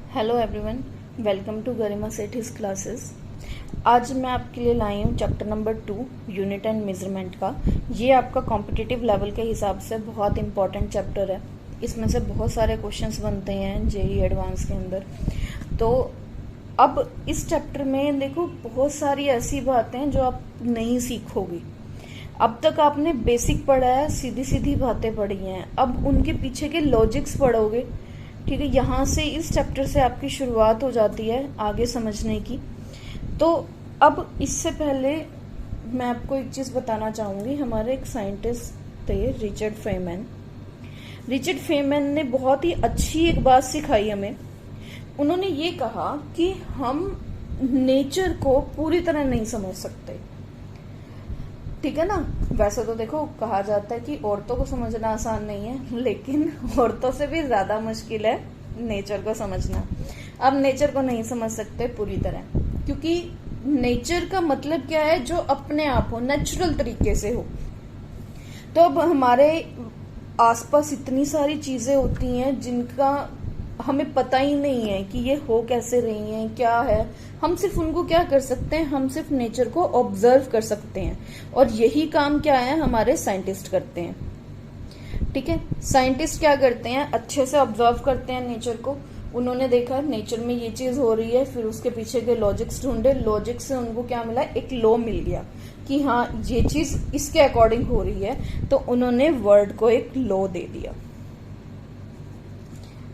Hello everyone, welcome to Garima Sethi's classes. आज मैं आपके लिए लाई हूँ chapter number 2 unit and measurement का। ये आपका कॉम्पिटिटिव लेवल के हिसाब से बहुत इंपॉर्टेंट चैप्टर है। इसमें से बहुत सारे क्वेश्चंस बनते हैं जेईई एडवांस के अंदर। तो अब इस चैप्टर में देखो, बहुत सारी ऐसी बातें हैं जो आप नहीं सीखोगे। अब तक आपने बेसिक पढ़ा है, सीधी सीधी बातें पढ़ी हैं, अब उनके पीछे के लॉजिक्स पढ़ोगे। ठीक है, यहाँ से इस चैप्टर से आपकी शुरुआत हो जाती है आगे समझने की। तो अब इससे पहले मैं आपको एक चीज बताना चाहूंगी। हमारे एक साइंटिस्ट थे रिचर्ड फेमैन। रिचर्ड फेमैन ने बहुत ही अच्छी एक बात सिखाई हमें। उन्होंने ये कहा कि हम नेचर को पूरी तरह नहीं समझ सकते। ठीक है ना। वैसे तो देखो, कहा जाता है कि औरतों को समझना आसान नहीं है, लेकिन औरतों से भी ज्यादा मुश्किल है नेचर को समझना। अब नेचर को नहीं समझ सकते पूरी तरह, क्योंकि नेचर का मतलब क्या है? जो अपने आप हो, नेचुरल तरीके से हो। तो अब हमारे आसपास इतनी सारी चीजें होती हैं जिनका हमें पता ही नहीं है कि ये हो कैसे रही हैं, क्या है। हम सिर्फ उनको क्या कर सकते हैं? हम सिर्फ नेचर को ऑब्जर्व कर सकते हैं, और यही काम क्या है हमारे साइंटिस्ट करते हैं। ठीक है, साइंटिस्ट क्या करते हैं? अच्छे से ऑब्जर्व करते हैं नेचर को। उन्होंने देखा नेचर में ये चीज हो रही है, फिर उसके पीछे के लॉजिक्स ढूंढे। लॉजिक से उनको क्या मिला? एक लॉ मिल गया कि हाँ, ये चीज इसके अकॉर्डिंग हो रही है। तो उन्होंने वर्ड को एक लॉ दे दिया।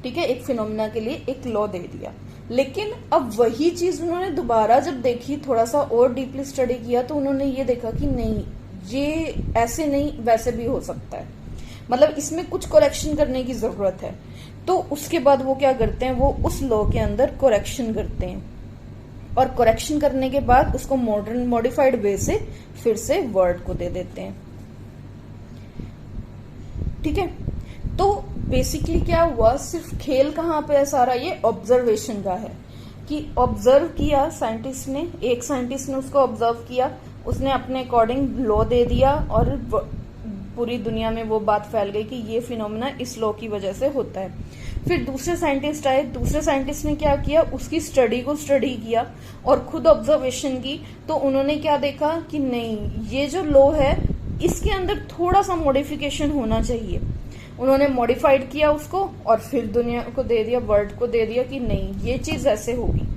ठीक है, एक फिनोमिना के लिए एक लॉ दे दिया। लेकिन अब वही चीज उन्होंने दोबारा जब देखी, थोड़ा सा और डीपली स्टडी किया, तो उन्होंने ये देखा कि नहीं, ये ऐसे नहीं वैसे भी हो सकता है। मतलब इसमें कुछ करेक्शन करने की जरूरत है। तो उसके बाद वो क्या करते हैं? वो उस लॉ के अंदर करेक्शन करते हैं, और करेक्शन करने के बाद उसको मॉडर्न मॉडिफाइड वे से फिर से वर्ड को दे देते हैं। ठीक है, तो बेसिकली क्या हुआ? सिर्फ खेल कहाँ पे है सारा? ये ऑब्जर्वेशन का है कि ऑब्जर्व किया साइंटिस्ट ने, एक साइंटिस्ट ने उसको ऑब्जर्व किया, उसने अपने अकॉर्डिंग लॉ दे दिया, और पूरी दुनिया में वो बात फैल गई कि ये फिनोमेना इस लॉ की वजह से होता है। फिर दूसरे साइंटिस्ट आए, दूसरे साइंटिस्ट ने क्या किया? उसकी स्टडी को स्टडी किया और खुद ऑब्जर्वेशन की। तो उन्होंने क्या देखा कि नहीं, ये जो लॉ है इसके अंदर थोड़ा सा मॉडिफिकेशन होना चाहिए। उन्होंने मॉडिफाइड किया उसको, और फिर दुनिया को दे दिया, वर्ल्ड को दे दिया कि नहीं, ये चीज ऐसे होगी।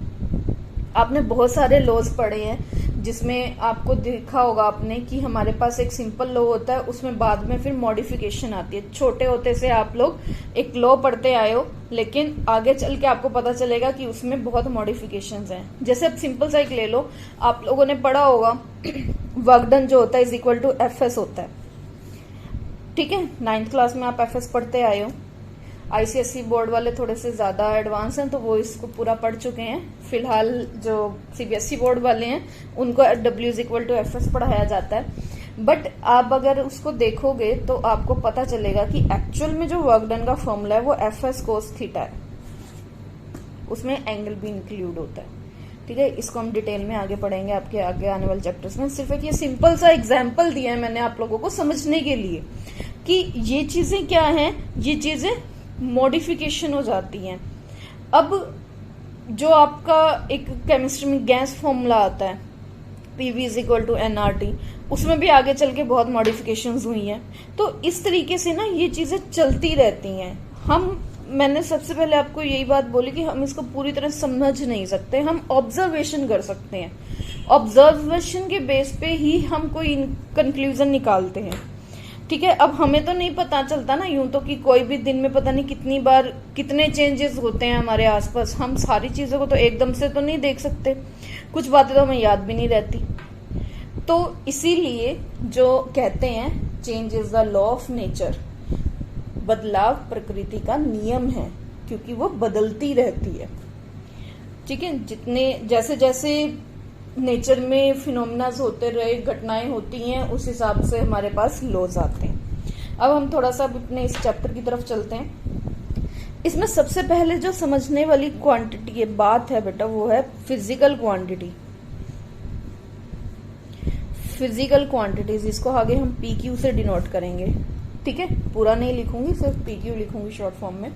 आपने बहुत सारे लॉज पढ़े हैं जिसमें आपको देखा होगा आपने कि हमारे पास एक सिंपल लॉ होता है, उसमें बाद में फिर मॉडिफिकेशन आती है। छोटे होते से आप लोग एक लॉ पढ़ते आए हो, लेकिन आगे चल के आपको पता चलेगा कि उसमें बहुत मॉडिफिकेशंस हैं। जैसे अब सिंपल सा एक ले लो, आप लोगों ने पढ़ा होगा वर्क डन जो होता है इज इक्वल टू एफएस होता है। ठीक है, 9th क्लास में आप एफएस पढ़ते आए हो। आईसीएसई बोर्ड वाले थोड़े से ज्यादा एडवांस हैं, तो वो इसको पूरा पढ़ चुके हैं। फिलहाल जो सीबीएसई बोर्ड वाले हैं उनको W is equal to FS पढ़ाया जाता है। बट आप अगर उसको देखोगे तो आपको पता चलेगा कि एक्चुअल में जो वर्क डन का फॉर्मूला है वो एफएस कोस थीटा है। उसमें एंगल भी इंक्लूड होता है। ठीक है, इसको हम डिटेल में आगे पढ़ेंगे आपके आगे आने वाले चैप्टर्स में। सिर्फ एक ये सिंपल सा एग्जाम्पल दिया है मैंने आप लोगों को समझने के लिए कि ये चीजें क्या हैं। ये चीजें मॉडिफिकेशन हो जाती हैं। अब जो आपका एक केमिस्ट्री में गैस फॉर्मूला आता है PV is equal to NRT, उसमें भी आगे चल के बहुत मॉडिफिकेशंस हुई हैं। तो इस तरीके से ना ये चीजें चलती रहती हैं। मैंने सबसे पहले आपको यही बात बोली कि हम इसको पूरी तरह समझ नहीं सकते, हम ऑब्जर्वेशन कर सकते हैं। ऑब्जर्वेशन के बेस पे ही हम कोई कंक्लूजन निकालते हैं। ठीक है, अब हमें तो नहीं पता चलता ना यूं तो कि कोई भी दिन में पता नहीं कितनी बार कितने चेंजेस होते हैं हमारे आसपास। हम सारी चीजों को तो एकदम से तो नहीं देख सकते, कुछ बातें तो हमें याद भी नहीं रहती। तो इसीलिए जो कहते हैं change is the law of nature, बदलाव प्रकृति का नियम है, क्योंकि वो बदलती रहती है। ठीक है, जितने जैसे जैसे नेचर में फिनोमिनाज होते रहे, घटनाएं होती हैं, उस हिसाब से हमारे पास लॉज आते हैं। अब हम थोड़ा सा अपने इस चैप्टर की तरफ चलते हैं। इसमें सबसे पहले जो समझने वाली क्वांटिटी बात है बेटा, वो है फिजिकल क्वांटिटी। फिजिकल क्वांटिटीज, इसको आगे हम पीक्यू से डिनोट करेंगे। ठीक है, पूरा नहीं लिखूंगी, सिर्फ पीक्यू लिखूंगी शॉर्ट फॉर्म में।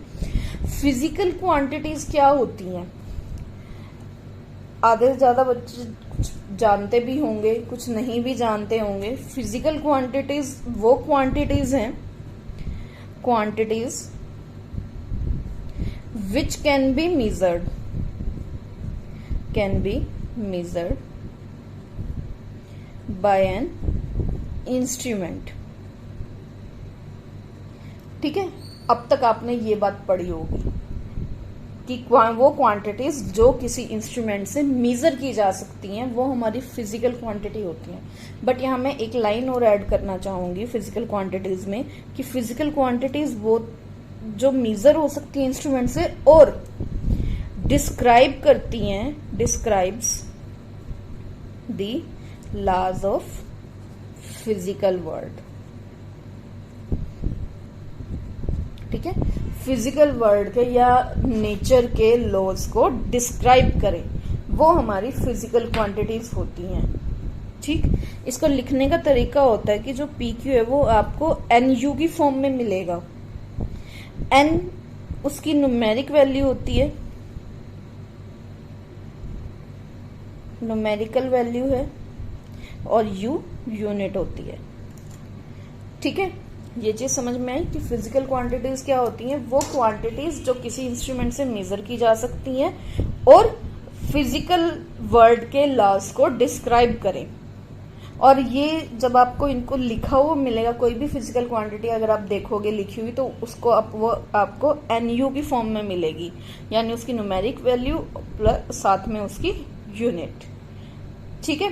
फिजिकल क्वांटिटीज क्या होती हैं? आधे से ज्यादा बच्चे कुछ जानते भी होंगे, कुछ नहीं भी जानते होंगे। फिजिकल क्वांटिटीज वो क्वांटिटीज हैं, quantities which can be measured by an instrument। ठीक है, अब तक आपने ये बात पढ़ी होगी कि वो क्वांटिटीज जो किसी इंस्ट्रूमेंट से मेजर की जा सकती हैं वो हमारी फिजिकल क्वांटिटी होती हैं। बट यहाँ मैं एक लाइन और ऐड करना चाहूंगी फिजिकल क्वांटिटीज में, कि फिजिकल क्वांटिटीज वो जो मेजर हो सकती है इंस्ट्रूमेंट से और डिस्क्राइब करती हैं, describes the laws of physical world. ठीक है, फिजिकल वर्ल्ड के या नेचर के लॉज को डिस्क्राइब करें, वो हमारी फिजिकल क्वांटिटीज होती हैं। ठीक, इसको लिखने का तरीका होता है कि जो PQ है वो आपको NU की फॉर्म में मिलेगा। N उसकी न्यूमेरिक वैल्यू होती है, न्यूमेरिकल वैल्यू है, और U यूनिट होती है। ठीक है, ये चीज समझ में आई कि फिजिकल क्वांटिटीज क्या होती हैं? वो क्वांटिटीज जो किसी इंस्ट्रूमेंट से मेजर की जा सकती हैं और फिजिकल वर्ल्ड के लॉज को डिस्क्राइब करें। और ये जब आपको इनको लिखा हुआ मिलेगा, कोई भी फिजिकल क्वांटिटी अगर आप देखोगे लिखी हुई, तो उसको वो आपको NU की फॉर्म में मिलेगी, यानी उसकी न्यूमेरिक वैल्यू प्लस साथ में उसकी यूनिट। ठीक है,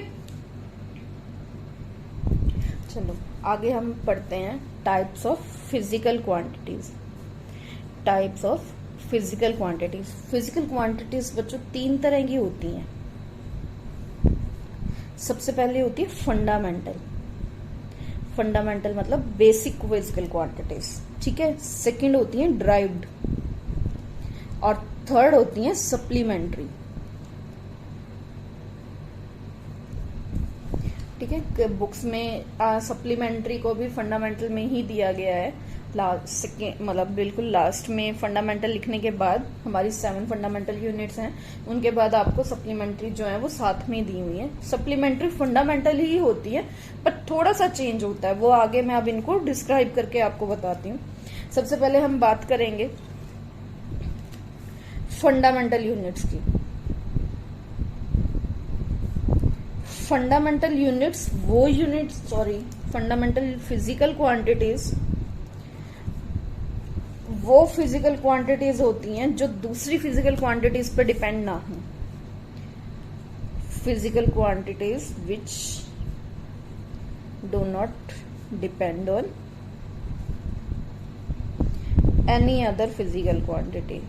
चलो आगे हम पढ़ते हैं types of physical quantities. Types of physical quantities. Physical quantities बच्चों 3 तरह की होती हैं। सबसे पहले होती है फंडामेंटल। फंडामेंटल मतलब बेसिक फिजिकल क्वांटिटीज। ठीक है, सेकंड होती है ड्राइव्ड, और थर्ड होती है सप्लीमेंट्री। ठीक है, बुक्स में सप्लीमेंट्री को भी फंडामेंटल में ही दिया गया है। लास्ट मतलब बिल्कुल लास्ट में फंडामेंटल लिखने के बाद हमारी 7 फंडामेंटल यूनिट्स हैं, उनके बाद आपको सप्लीमेंट्री जो है वो साथ में दी हुई है। सप्लीमेंट्री फंडामेंटल ही होती है, पर थोड़ा सा चेंज होता है, वो आगे मैं अब इनको डिस्क्राइब करके आपको बताती हूँ। सबसे पहले हम बात करेंगे फंडामेंटल यूनिट्स की। फंडामेंटल यूनिट्स वो यूनिट्स फंडामेंटल फिजिकल क्वांटिटीज वो फिजिकल क्वांटिटीज होती हैं जो दूसरी फिजिकल क्वांटिटीज पर डिपेंड ना हो। Physical quantities which do not depend on any other physical quantity.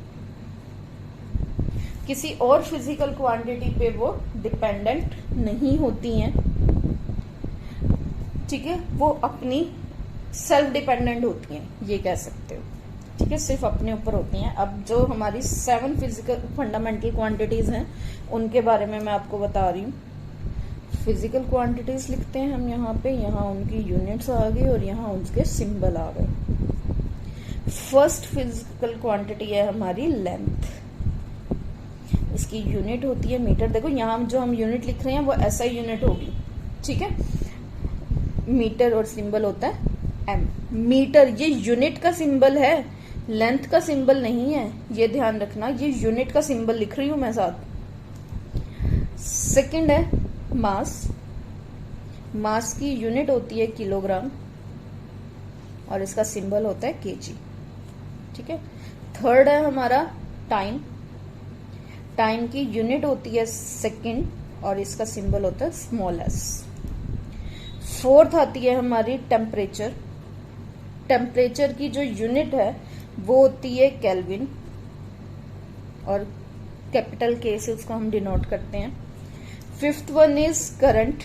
किसी और फिजिकल क्वांटिटी पे वो डिपेंडेंट नहीं होती हैं। ठीक है, वो अपनी सेल्फ डिपेंडेंट होती हैं, ये कह सकते हो। ठीक है, सिर्फ अपने ऊपर होती हैं। अब जो हमारी 7 फिजिकल फंडामेंटल क्वांटिटीज हैं उनके बारे में मैं आपको बता रही हूँ। फिजिकल क्वांटिटीज लिखते हैं हम यहाँ पे, यहाँ उनकी यूनिट्स आ गई और यहाँ उनके सिंबल आ गए। फर्स्ट फिजिकल क्वांटिटी है हमारी लेंथ। इसकी यूनिट होती है मीटर। देखो यहाँ जो हम यूनिट लिख रहे हैं वो SI यूनिट होगी। ठीक है, मीटर और सिंबल होता है M। मीटर ये यूनिट का सिंबल है, लेंथ का सिंबल नहीं है, ये ध्यान रखना। ये यूनिट का सिंबल लिख रही हूं मैं साथ। सेकंड है मास। मास की यूनिट होती है किलोग्राम और इसका सिंबल होता है kg। ठीक है, थर्ड है हमारा टाइम। टाइम की यूनिट होती है सेकंड और इसका सिंबल होता है स्मॉल s। फोर्थ आती है हमारी टेम्परेचर। टेम्परेचर की जो यूनिट है वो होती है केल्विन और कैपिटल K से उसको हम डिनोट करते हैं। Fifth one is current.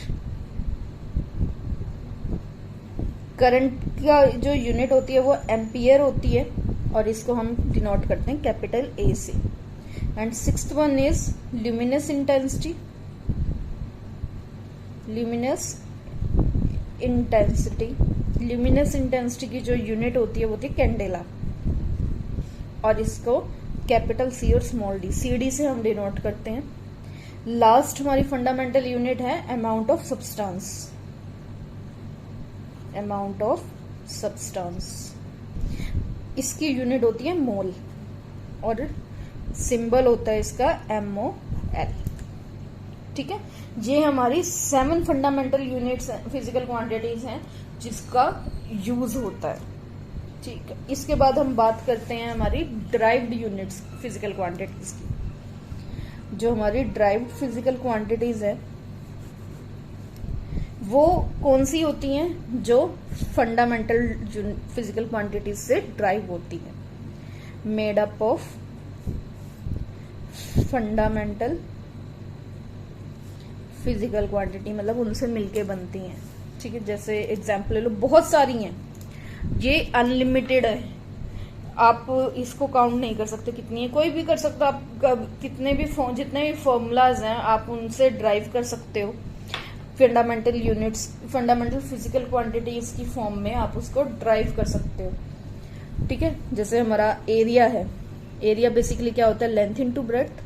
Current का जो यूनिट होती है वो एम्पियर होती है और इसको हम डिनोट करते हैं कैपिटल A से। And sixth one is luminous intensity. Luminous intensity की जो यूनिट होती है वो होती है कैंडेला। और इसको कैपिटल सी और स्मॉल डी, सी डी से हम डिनोट करते हैं। लास्ट हमारी फंडामेंटल यूनिट है amount of substance, amount of substance, इसकी यूनिट होती है मोल और सिंबल होता है इसका MOL। ठीक है, ये हमारी 7 फंडामेंटल यूनिट्स फिजिकल क्वांटिटीज हैं जिसका यूज होता है। ठीक है, इसके बाद हम बात करते हैं हमारी ड्राइव्ड यूनिट्स फिजिकल क्वांटिटीज की। जो हमारी ड्राइव्ड फिजिकल क्वांटिटीज है वो कौन सी होती हैं? जो फंडामेंटल फिजिकल क्वांटिटीज से ड्राइव होती हैं। Made up of fundamental physical quantity, मतलब उनसे मिलके बनती हैं। ठीक है, जैसे एग्जाम्पल ले लो, बहुत सारी हैं, ये अनलिमिटेड है, आप इसको काउंट नहीं कर सकते कितनी है, कोई भी कर सकता, आप कितने भी जितने भी फॉर्मूलाज हैं आप उनसे ड्राइव कर सकते हो fundamental units, fundamental physical quantities की फॉर्म में आप उसको ड्राइव कर सकते हो। ठीक है, जैसे हमारा एरिया है, एरिया बेसिकली क्या होता है? Length into breadth,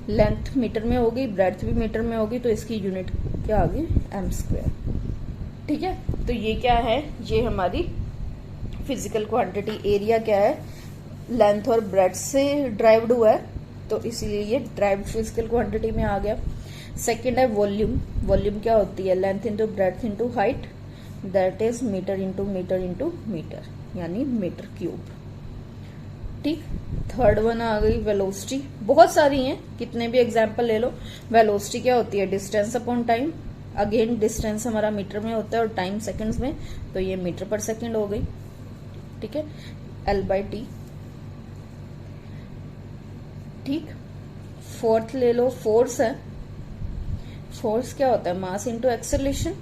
length metre में होगी, ब्रेड्थ भी मीटर में होगी, तो इसकी यूनिट क्या आ गई? m²। ठीक है, तो ये क्या है? ये हमारी फिजिकल क्वांटिटी एरिया क्या है? लेंथ और ब्रेड्थ से ड्राइव्ड हुआ है, तो इसीलिए ये ड्राइव्ड फिजिकल क्वांटिटी में आ गया। सेकेंड है वॉल्यूम, वॉल्यूम क्या होती है? Length into breadth into height, that is metre into metre, यानी मीटर क्यूब। ठीक, थर्ड वन आ गई वेलोसिटी, बहुत सारी हैं, कितने भी एग्जाम्पल ले लो। वेलोसिटी क्या होती है? Distance upon time, again distance हमारा मीटर में होता है और टाइम सेकंड्स में, तो ये मीटर पर सेकंड हो गई। ठीक है, L/T। ठीक, फोर्थ ले लो, फोर्स है, फोर्स क्या होता है? मास इंटू एक्सेलरेशन,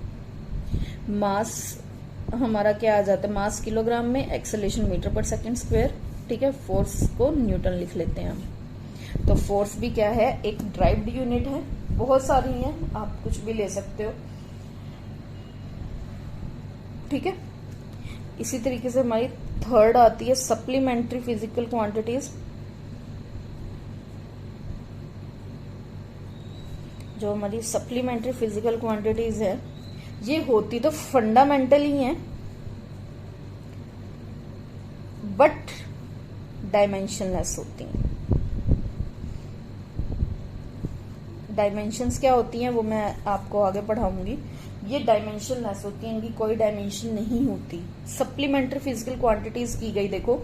मास हमारा क्या आ जाता है? मास किलोग्राम में, एक्सेलरेशन मीटर पर सेकंड स्क्वायर। ठीक है, फोर्स को न्यूटन लिख लेते हैं हम। तो फोर्स भी क्या है? एक ड्राइव्ड यूनिट है, बहुत सारी हैं, आप कुछ भी ले सकते हो। ठीक है, इसी तरीके से हमारी थर्ड आती है सप्लीमेंट्री फिजिकल क्वांटिटीज। जो हमारी सप्लीमेंट्री फिजिकल क्वांटिटीज है, ये होती तो फंडामेंटल ही है बट डायमेंशनलेस होती हैं। डायमेंशंस क्या होती हैं वो मैं आपको आगे पढ़ाऊंगी। ये डायमेंशनलेस होती हैं, इनकी कोई डायमेंशन नहीं होती। सप्लीमेंट्री फिजिकल क्वांटिटीज की गई, देखो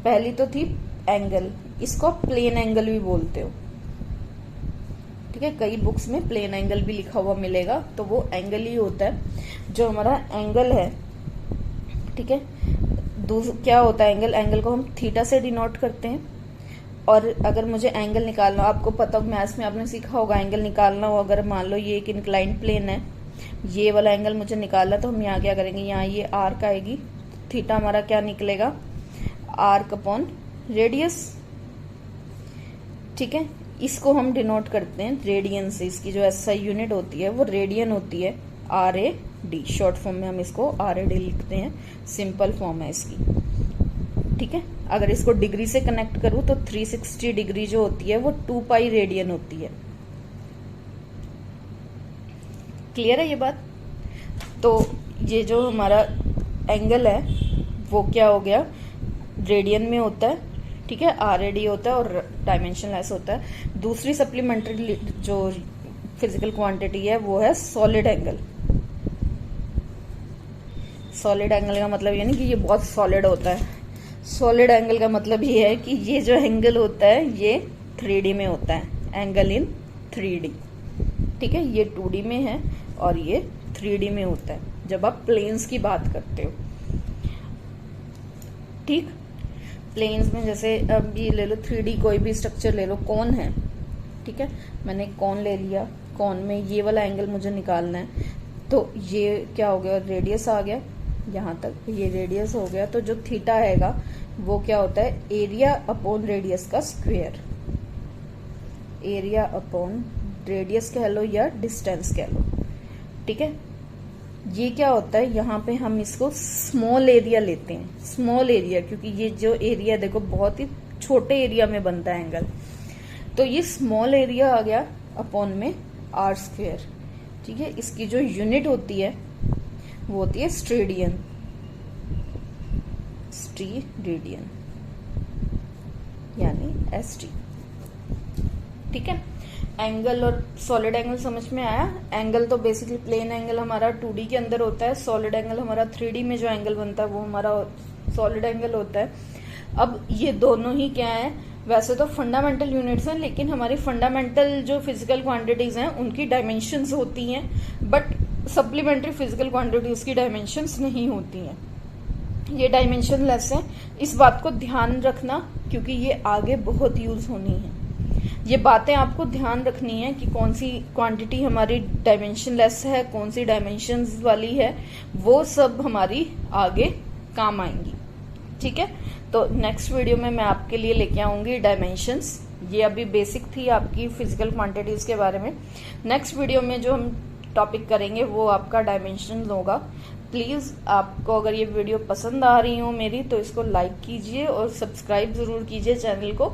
पहली तो थी एंगल, इसको आप प्लेन एंगल भी बोलते हो। ठीक है, कई बुक्स में प्लेन एंगल भी लिखा हुआ मिलेगा, तो वो एंगल ही होता है जो हमारा एंगल है। ठीक है, क्या होता है एंगल? एंगल को हम थीटा से डिनोट करते हैं। और अगर मुझे एंगल निकालना, आपको पता हो मैथ्स में आपने सीखा होगा, एंगल निकालना हो, अगर मान लो ये एक इंक्लाइंड प्लेन है, ये वाला एंगल मुझे निकालना, तो हम यहाँ क्या करेंगे? यहाँ ये आर्क आएगी, थीटा हमारा क्या निकलेगा? Arc upon radius. ठीक है, इसको हम डिनोट करते हैं रेडियन से, इसकी जो SI यूनिट होती है वो रेडियन होती है, RAD। शॉर्ट फॉर्म में हम इसको RAD लिखते हैं, सिंपल फॉर्म है इसकी। ठीक है, अगर इसको डिग्री से कनेक्ट करूं तो 360 डिग्री जो होती है वो 2 पाई रेडियन होती है। क्लियर है ये बात? तो ये जो हमारा एंगल है वो क्या हो गया? रेडियन में होता है। ठीक है, RAD होता है और डायमेंशनलेस होता है। दूसरी सप्लीमेंट्री जो फिजिकल क्वांटिटी है वो है सॉलिड एंगल। सॉलिड एंगल का मतलब ये नहीं कि ये बहुत सॉलिड होता है। सॉलिड एंगल का मतलब ये है कि ये जो एंगल होता है ये 3D में होता है, एंगल इन 3D। ठीक है, ये 2D में है और ये 3D में होता है जब आप प्लेन्स की बात करते हो। ठीक, प्लेन्स में जैसे अब ये ले लो 3D कोई भी स्ट्रक्चर ले लो, कौन है। ठीक है, मैंने कौन ले लिया, कौन में ये वाला एंगल मुझे निकालना है, तो ये क्या हो गया? रेडियस आ गया, यहाँ तक ये रेडियस हो गया। तो जो थीटा हैगा वो क्या होता है? एरिया अपॉन रेडियस का स्क्वायर। एरिया अपॉन रेडियस कह लो या डिस्टेंस कह लो। ठीक है, ये क्या होता है? यहाँ पे हम इसको स्मॉल एरिया लेते हैं, स्मॉल एरिया, क्योंकि ये जो एरिया देखो बहुत ही छोटे एरिया में बनता है एंगल। तो ये स्मॉल एरिया आ गया अपॉन में आर स्क्वेयर, ठीक है। इसकी जो यूनिट होती है वो होती है स्टेरेडियन, स्टेरेडियन यानी एसटी, ठीक है। एंगल और सॉलिड एंगल समझ में आया। एंगल तो बेसिकली प्लेन एंगल हमारा 2D के अंदर होता है, सॉलिड एंगल हमारा 3D में जो एंगल बनता है वो हमारा सॉलिड एंगल होता है। अब ये दोनों ही क्या है, वैसे तो फंडामेंटल यूनिट्स हैं, लेकिन हमारी फंडामेंटल जो फिजिकल क्वांटिटीज हैं उनकी डायमेंशंस होती हैं, बट सप्लीमेंट्री फिजिकल क्वांटिटीज की डायमेंशंस नहीं होती हैं, ये डायमेंशन लेस है। इस बात को ध्यान रखना क्योंकि ये आगे बहुत यूज होनी है। ये बातें आपको ध्यान रखनी है कि कौन सी क्वांटिटी हमारी डायमेंशन लेस है, कौन सी डायमेंशंस वाली है, वो सब हमारी आगे काम आएंगी, ठीक है। तो नेक्स्ट वीडियो में मैं आपके लिए लेके आऊंगी डायमेंशंस। ये अभी बेसिक थी आपकी फिजिकल क्वांटिटीज के बारे में। नेक्स्ट वीडियो में जो हम टॉपिक करेंगे वो आपका डायमेंशन होगा। प्लीज आपको अगर ये वीडियो पसंद आ रही हो मेरी तो इसको लाइक कीजिए और सब्सक्राइब जरूर कीजिए चैनल को,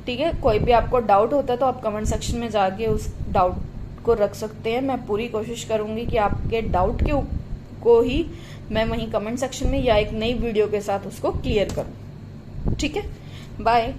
ठीक है। कोई भी आपको डाउट होता है तो आप कमेंट सेक्शन में जाके उस डाउट को रख सकते हैं। मैं पूरी कोशिश करूंगी कि आपके डाउट को ही मैं वहीं कमेंट सेक्शन में या एक नई वीडियो के साथ उसको क्लियर करूं, ठीक है। बाय।